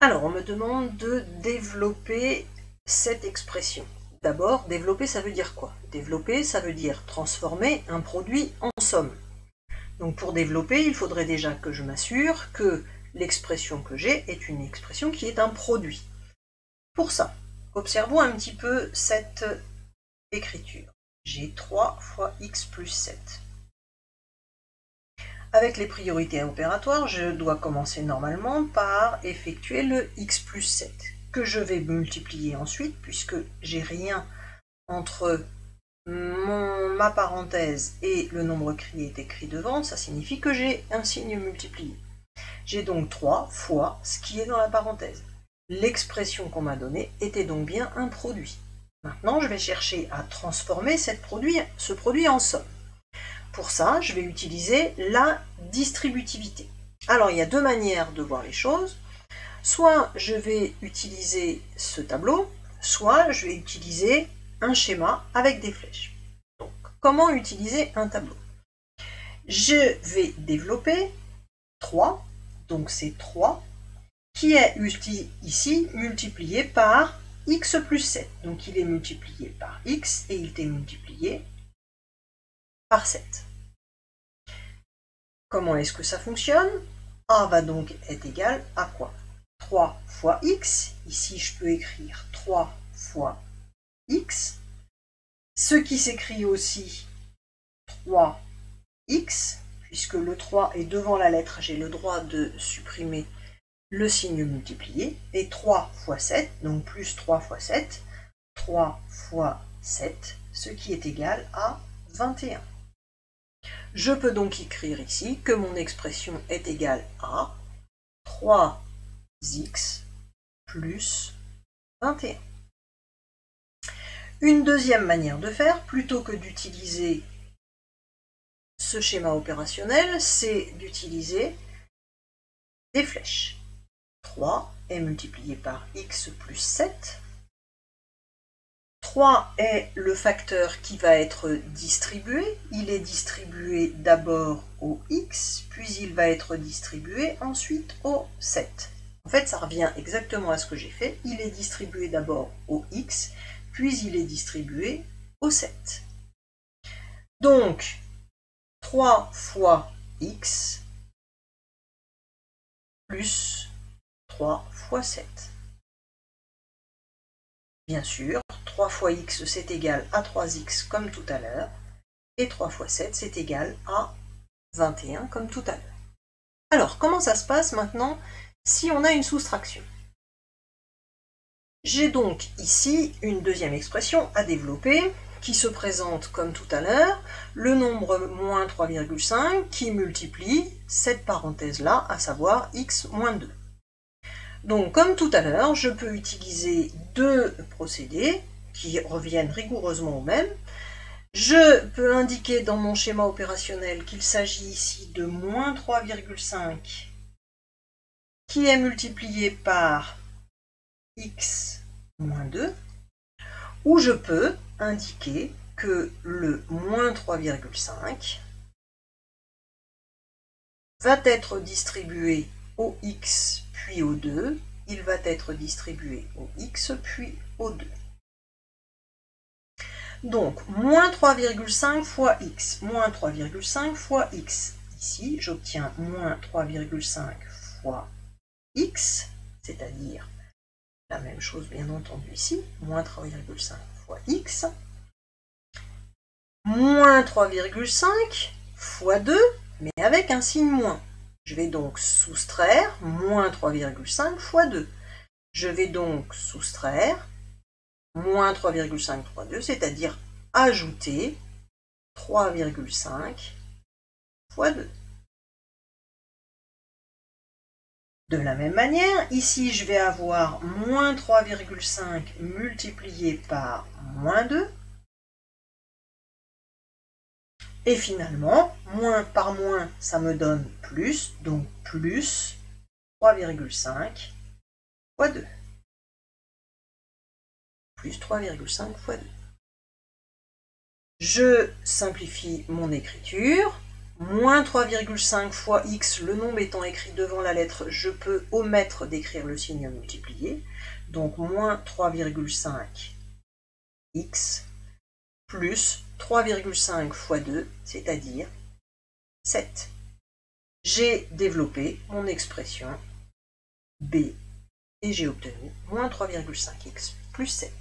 Alors, on me demande de développer cette expression. D'abord, développer, ça veut dire quoi? Développer, ça veut dire transformer un produit en somme. Donc pour développer, il faudrait déjà que je m'assure que l'expression que j'ai est une expression qui est un produit. Pour ça, observons un petit peu cette écriture. J'ai 3 fois x plus 7. Avec les priorités opératoires, je dois commencer normalement par effectuer le x plus 7, que je vais multiplier ensuite, puisque j'ai rien entre ma parenthèse et le nombre qui est écrit devant, ça signifie que j'ai un signe multiplié. J'ai donc 3 fois ce qui est dans la parenthèse. L'expression qu'on m'a donnée était donc bien un produit. Maintenant, je vais chercher à transformer ce produit en somme. Pour ça, je vais utiliser la distributivité. Alors, il y a deux manières de voir les choses. Soit je vais utiliser ce tableau, soit je vais utiliser un schéma avec des flèches. Donc, comment utiliser un tableau? Je vais développer 3, donc c'est 3, qui est ici multiplié par x plus 7. Donc il est multiplié par x et il est multiplié par 7. Comment est-ce que ça fonctionne? A va donc être égal à quoi? 3 fois x, ici je peux écrire 3 fois x, ce qui s'écrit aussi 3x, puisque le 3 est devant la lettre, j'ai le droit de supprimer le signe multiplié, et 3 fois 7, donc plus 3 fois 7, 3 fois 7, ce qui est égal à 21. Je peux donc écrire ici que mon expression est égale à 3x plus 21. Une deuxième manière de faire, plutôt que d'utiliser ce schéma opérationnel, c'est d'utiliser des flèches. 3 est multiplié par x plus 7. 3 est le facteur qui va être distribué. Il est distribué d'abord au x, puis il va être distribué ensuite au 7. En fait, ça revient exactement à ce que j'ai fait. Il est distribué d'abord au x, puis il est distribué au 7. Donc, 3 fois x plus 3 fois 7. Bien sûr, 3 fois x c'est égal à 3x comme tout à l'heure, et 3 fois 7 c'est égal à 21 comme tout à l'heure. Alors, comment ça se passe maintenant si on a une soustraction? J'ai donc ici une deuxième expression à développer qui se présente comme tout à l'heure, le nombre moins 3,5 qui multiplie cette parenthèse-là, à savoir x moins 2. Donc, comme tout à l'heure, je peux utiliser deux procédés qui reviennent rigoureusement au même. Je peux indiquer dans mon schéma opérationnel qu'il s'agit ici de moins 3,5 qui est multiplié par x moins 2, ou je peux indiquer que le moins 3,5 va être distribué au x puis au 2, il va être distribué au x puis au 2. Donc, moins 3,5 fois x, moins 3,5 fois x. Ici, j'obtiens moins 3,5 fois x, c'est-à-dire la même chose bien entendu ici, moins 3,5 fois x, moins 3,5 fois 2, mais avec un signe moins. Je vais donc soustraire moins 3,5 fois 2. Je vais donc soustraire moins 3,5 fois 2, c'est-à-dire ajouter 3,5 fois 2. De la même manière, ici je vais avoir moins 3,5 multiplié par moins 2. Et finalement, moins par moins, ça me donne plus, donc plus 3,5 fois 2. Plus 3,5 fois 2. Je simplifie mon écriture. moins 3,5 fois x, le nombre étant écrit devant la lettre, je peux omettre d'écrire le signe multiplié. Donc moins 3,5 x plus 3,5 fois 2, c'est-à-dire 7. J'ai développé mon expression b et j'ai obtenu moins 3,5x plus 7.